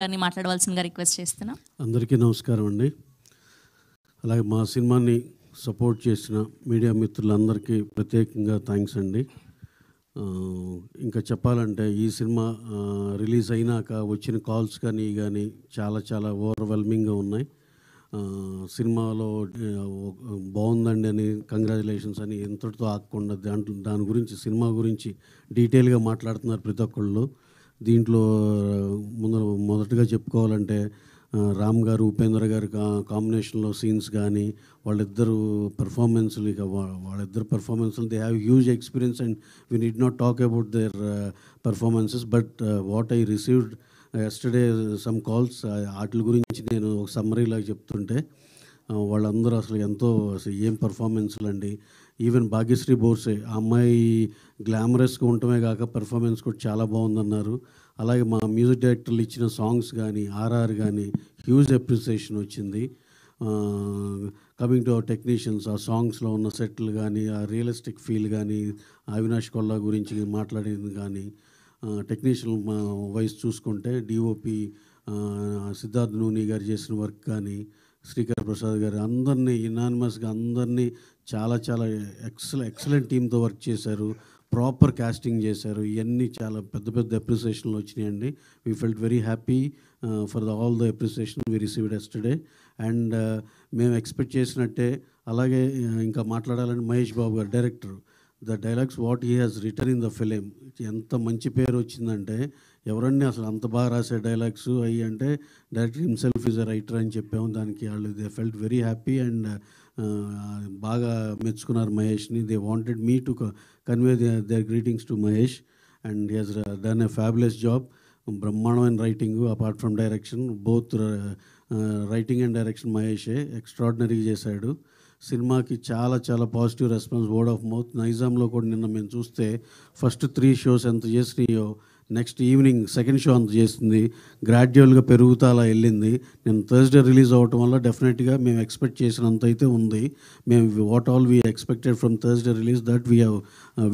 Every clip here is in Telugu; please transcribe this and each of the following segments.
గారిని మాట్లాడవలసిందిగా రిక్వెస్ట్ చేస్తున్నా. అందరికీ నమస్కారం అండి. అలాగే మా సినిమాని సపోర్ట్ చేసిన మీడియా మిత్రులందరికీ ప్రత్యేకంగా థ్యాంక్స్ అండి. ఇంకా చెప్పాలంటే ఈ సినిమా రిలీజ్ అయినాక వచ్చిన కాల్స్ కానీ చాలా చాలా ఓవర్వెల్మింగ్గా ఉన్నాయి. సినిమాలో బాగుందండి అని కంగ్రాచులేషన్స్ అని ఎంతటితో ఆగకుండా దాని గురించి సినిమా గురించి డీటెయిల్గా మాట్లాడుతున్నారు ప్రతి ఒక్కళ్ళు. దీంట్లో మొదటగా చెప్పుకోవాలంటే రామ్ గారు ఉపేంద్ర గారు కాంబినేషన్లో సీన్స్ కానీ వాళ్ళిద్దరు పర్ఫార్మెన్స్లు వాళ్ళిద్దరు పర్ఫార్మెన్స్లు they have huge experience and we need not talk about their performances. But what I received yesterday some calls వాటి గురించి నేను ఒక సమ్మరీలాగా చెప్తుంటే వాళ్ళందరూ అసలు ఏం పర్ఫార్మెన్స్లు అండి. ఈవెన్ భాగ్యశ్రీ బోర్సే ఆ అమ్మాయి గ్లామరస్గా ఉండటమే కాక పర్ఫార్మెన్స్ కూడా చాలా బాగుందన్నారు. అలాగే మా మ్యూజిక్ డైరెక్టర్లు ఇచ్చిన సాంగ్స్ కానీ ఆర్ఆర్ కానీ హ్యూజ్ అప్రిసియేషన్ వచ్చింది. కమింగ్ టు అవర్ టెక్నీషియన్స్, ఆ సాంగ్స్లో ఉన్న సెట్లు కానీ ఆ రియలిస్టిక్ ఫీల్ కానీ అవినాష్ కొల్లా గురించి మాట్లాడేది కానీ టెక్నీషియన్ వైస్ చూసుకుంటే డిఓపి సిద్ధార్థ్ నూని గారు చేసిన వర్క్ కానీ శ్రీకర్ ప్రసాద్ గారు అందరినీ యునానిమస్గా అందరినీ చాలా చాలా ఎక్సలెంట్ టీంతో వర్క్ చేశారు. ప్రాపర్ కాస్టింగ్ చేశారు. ఇవన్నీ చాలా పెద్ద అప్రిసియేషన్లు వచ్చినాయండి. We felt very happy for all the appreciation we received yesterday. And మేము ఎక్స్పెక్ట్ చేసినట్టే అలాగే ఇంకా మాట్లాడాలని మహేష్ బాబు గారు director, the dialogues what he has return in the film ఎంత మంచి పేరు వచ్చిందంటే ఎవరన్నీ అసలు అంత బాగా రాసే డైలాగ్స్ అవి అంటే director himself is a writer అని చెప్పాము. దానికి వాళ్ళు they felt very happy and బాగా మెచ్చుకున్నారు మహేష్ని. They wanted me to convey their greetings to Mahesh and he has done a fabulous job. బ్రహ్మాండమైన writing apart from direction, both writing and direction మహేషే ఎక్స్ట్రాడినరీగా చేశాడు. సినిమాకి చాలా చాలా positive response, word of mouth. నైజాంలో కూడా నిన్న మేము చూస్తే ఫస్ట్ 3 షోస్ ఎంత చేసినాయో నెక్స్ట్ ఈవినింగ్ సెకండ్ షో అంత చేసింది. గ్రాడ్యువల్గా పెరుగుతూ అలా వెళ్ళింది. నేను థర్స్డే రిలీజ్ అవ్వటం వల్ల డెఫినెట్గా మేము ఎక్స్పెక్ట్ చేసినంత అయితే ఉంది. మేము what all we expected from Thursday release that we have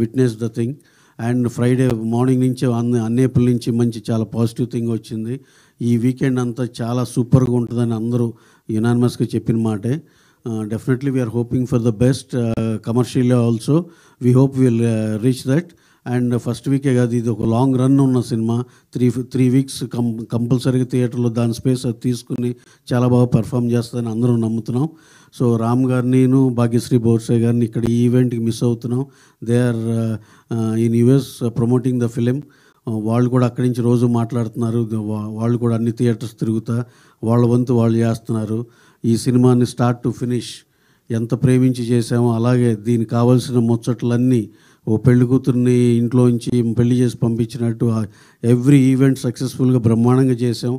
witness the thing. And Friday morning నుంచి అన్నేపల్ నుంచి మంచి చాలా పాజిటివ్ థింగ్ వచ్చింది. ఈ వీకెండ్ అంతా చాలా సూపర్గా ఉంటుందని అందరూ యునానిమస్గా చెప్పిన మాటే. Definitely we are hoping for the best commercially also. We hope we will reach that. And first వీకే కాదు, ఇది ఒక లాంగ్ రన్ ఉన్న సినిమా. 3 వీక్స్ కంపల్సరీగా థియేటర్లో దాని స్పేస్ అది తీసుకుని చాలా బాగా పర్ఫామ్ చేస్తుందని అందరూ నమ్ముతున్నాం. సో రామ్ గారిని భాగ్యశ్రీ బోర్సే గారిని ఇక్కడ ఈ ఈవెంట్కి మిస్ అవుతున్నాం. They are in US promoting the film. వాళ్ళు కూడా అక్కడి నుంచి రోజు మాట్లాడుతున్నారు. వాళ్ళు కూడా అన్ని థియేటర్స్ తిరుగుతా వాళ్ళ వంతు వాళ్ళు చేస్తున్నారు. ఈ సినిమాని స్టార్ట్ టు ఫినిష్ ఎంత ప్రేమించి చేసామో అలాగే దీనికి కావాల్సిన ముచ్చట్లన్నీ ఓ పెళ్లి కూతుర్ని ఇంట్లోంచి పెళ్లి చేసి పంపించినట్టు ఎవ్రీ ఈవెంట్ సక్సెస్ఫుల్గా బ్రహ్మాండంగా చేసాం.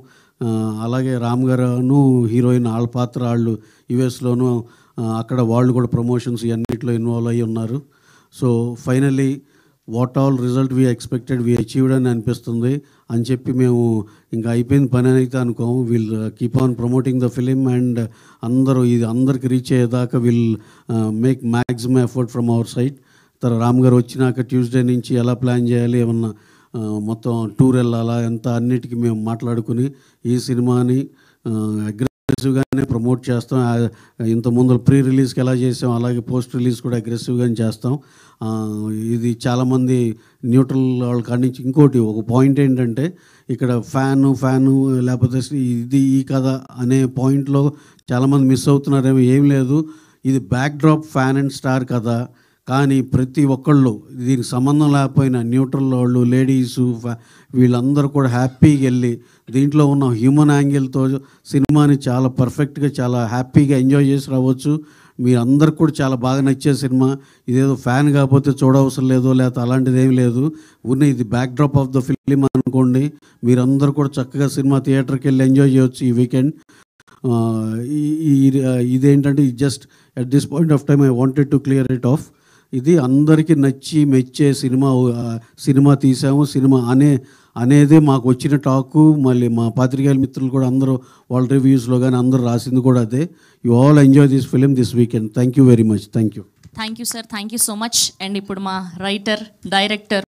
అలాగే రామ్ గారును హీరోయిన్ వాళ్ళ పాత్ర వాళ్ళు యుఎస్లోనూ అక్కడ వాళ్ళు కూడా ప్రమోషన్స్ అన్నింటిలో ఇన్వాల్వ్ అయ్యి ఉన్నారు. So finally what all result we expected we achieved అని అనిపిస్తుంది అని చెప్పి మేము ఇంకా అయిపోయింది పని అని అయితే అనుకోము. Will keep on promoting the film and అందరికి రీచ్ అయ్యేదాకా will make maximum effort from our side. Ram గారు వచ్చినాక ట్యూస్డే నుంచి ఎలా ప్లాన్ చేయాలి, ఏమన్నా మొత్తం టూర్ వెళ్ళాలా ఎంత అన్నిటికీ మేము మాట్లాడుకుని ఈ సినిమాని అగ్రెసివ్గానే ప్రమోట్ చేస్తాం. ఇంతకుముందు ప్రీ రిలీజ్కి ఎలా చేసాం అలాగే పోస్ట్ రిలీజ్ కూడా అగ్రెసివ్గానే చేస్తాం. ఇది చాలామంది న్యూట్రల్ వాళ్ళ కాడి నుంచి ఇంకోటి ఒక పాయింట్ ఏంటంటే ఇక్కడ ఫ్యాను లేకపోతే ఇది ఈ కథ అనే పాయింట్లో చాలామంది మిస్ అవుతున్నారేమో. ఏం లేదు, ఇది back drop fan and star కథ. కానీ ప్రతి ఒక్కళ్ళు దీనికి సంబంధం లేకపోయినా న్యూట్రల్ వాళ్ళు లేడీసు వీళ్ళందరూ కూడా హ్యాపీగా వెళ్ళి దీంట్లో ఉన్న హ్యూమన్ యాంగిల్తో సినిమాని చాలా పర్ఫెక్ట్గా చాలా హ్యాపీగా ఎంజాయ్ చేసి రావచ్చు. మీరందరికి కూడా చాలా బాగా నచ్చే సినిమా. ఇదేదో ఫ్యాన్ కాకపోతే చూడవసరం లేదో లేకపోతే అలాంటిది ఏం లేదు. ఇది back drop of the film అనుకోండి. మీరందరూ కూడా చక్కగా సినిమా థియేటర్కి వెళ్ళి ఎంజాయ్ చేయవచ్చు ఈ వీకెండ్. ఇదేంటంటే just at this point of time I wanted to clear it of. ఇది అందరికీ నచ్చి మెచ్చే సినిమా తీసాము. సినిమా అనేదే మాకు వచ్చిన టాకు. మళ్ళీ మా పాత్రికేయుల మిత్రులు కూడా అందరూ వాళ్ళ రివ్యూస్లో కానీ అందరూ రాసింది కూడా అదే. You all enjoy this film this weekend. Thank you very much. Thank you sir, thank you so much. And ఇప్పుడు మా రైటర్ డైరెక్టర్